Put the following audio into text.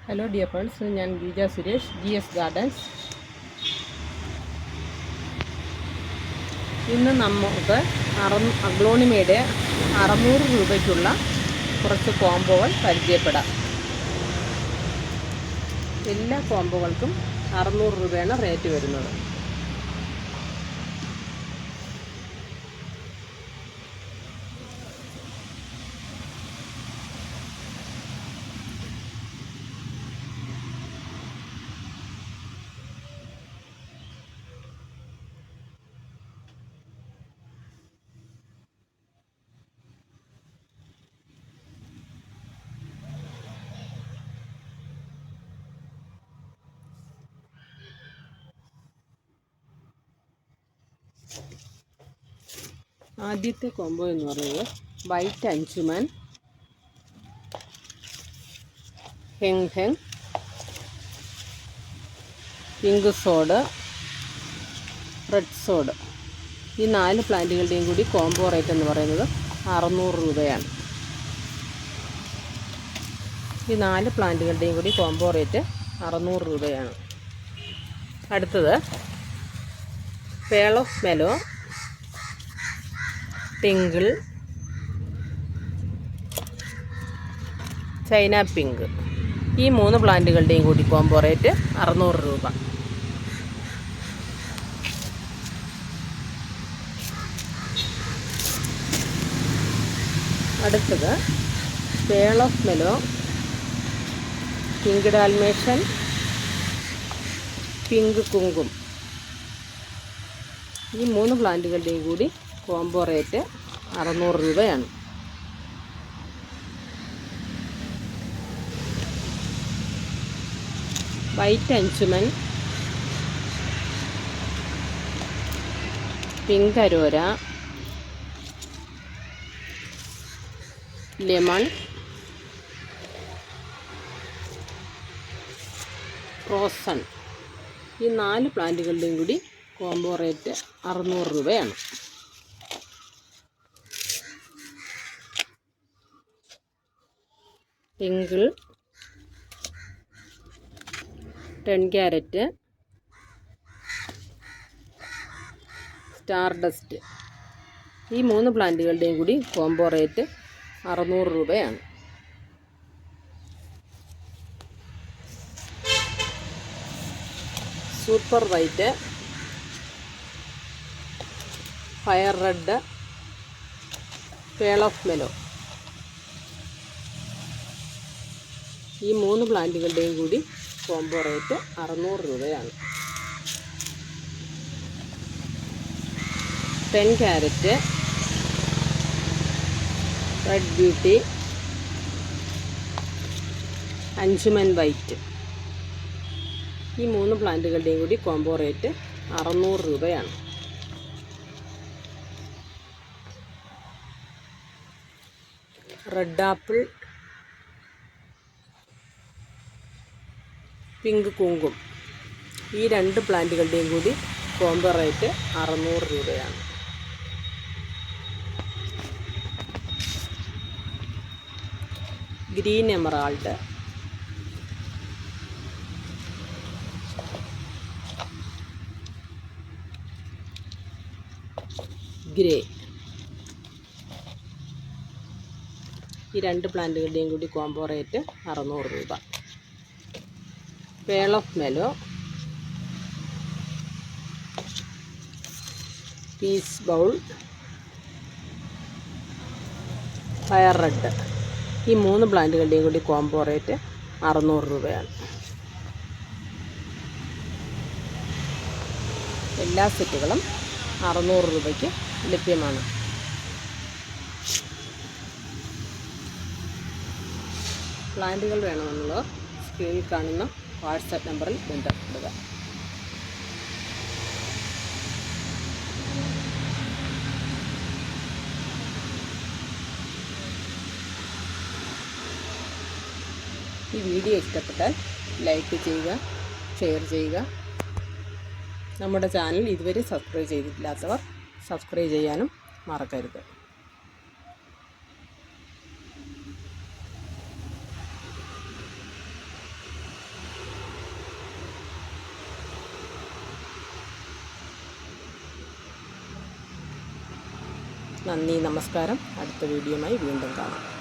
Hello dear friends, ഞാൻ ഗീജ Suresh, GS gardens. ഇന്ന് നമുക്ക് അഗ്ലോണിമയുടെ 600 രൂപയ്ക്കുള്ള കുറച്ച് കോംബോകൾ പരിചയപ്പെടാം. എല്ലാ കോംബോകൾക്കും 600 രൂപയാണ് റേറ്റ് വരുന്നത്. ആദ്യത്തെ കോംബോ എന്ന് പറയുന്നത് വൈറ്റ് അഞ്ചുമൻ, ഹെങ് ഹെങ്, പിങ്ക് സോഡ്, റെഡ് സോഡ്. ഈ 4 പ്ലാന്റുകളുടെയും കൂടി കോംബോ റേറ്റ് എന്ന് പറയുന്നത് 600 രൂപയാണ്. ഈ 4 പ്ലാന്റുകളുടെയും കൂടി കോംബോ റേറ്റ് 600 രൂപയാണ്. അടുത്തത് pearl of mellow, tinkle, China pink. ഈ 3 പ്ലാന്റുകളുടെയും കൂടി കോംബോ റേറ്റ് 600 രൂപ. അടുത്തത് pearl of mellow, pink Dalmatian, pink കുങ്കും. ഈ 3 പ്ലാന്റുകളുടെയും കൂടി കോംബോ റേറ്റ് 600 രൂപയാണ്. White Anjuman, pink aurora, lemon, റോസൺ. ഈ 4 പ്ലാന്റുകളുടെയും കൂടി കോംബോ റേറ്റ് 600 രൂപയാണ്. Tinkle, 10 carat, star dust. ഈ 3 പ്ലാന്റുകളുടെയും കൂടി കോംബോ റേറ്റ് 600 രൂപയാണ്. Super white, fire red, pearl of mellow. ഈ 3 പ്ലാന്റുകളുടെയും കൂടി കോംബോ റേറ്റ് 600 രൂപയാണ്. 10 carat, red beauty, Anjuman white. ഈ 3 പ്ലാന്റുകളുടെയും കൂടി കോംബോ റേറ്റ് 600 രൂപയാണ്. റെഡ് ആപ്പിൾ, പിങ്ക് കുങ്കും. ഈ 2 പ്ലാന്റുകളുടെയും കൂടി കോംബോ റേറ്റ് 600 രൂപയാണ്. Green emerald, grey. ഈ 2 പ്ലാന്റുകളുടെയും കൂടി കോംബോ റേറ്റ് 600 രൂപ. Pearl of mellow, peace bowl, fire red. ഈ 3 പ്ലാന്റുകളുടെയും കൂടി കോംബോ റേറ്റ് 600 രൂപയാണ്. എല്ലാ സെറ്റുകളും 600 രൂപയ്ക്ക് ലഭ്യമാണ്. പ്ലാന്റുകൾ വേണമെന്നുള്ളവർ സ്ക്രീനിൽ കാണുന്ന വാട്സാപ്പ് നമ്പറിൽ ബന്ധപ്പെടുക. ഈ വീഡിയോ ഇഷ്ടപ്പെട്ടാൽ ലൈക്ക് ചെയ്യുക, ഷെയർ ചെയ്യുക. നമ്മുടെ ചാനൽ ഇതുവരെ സബ്സ്ക്രൈബ് ചെയ്തിട്ടില്ലാത്തവർ സബ്സ്ക്രൈബ് ചെയ്യാനും മറക്കരുത്. നന്ദി, നമസ്കാരം. അടുത്ത വീഡിയോയുമായി വീണ്ടും കാണാം.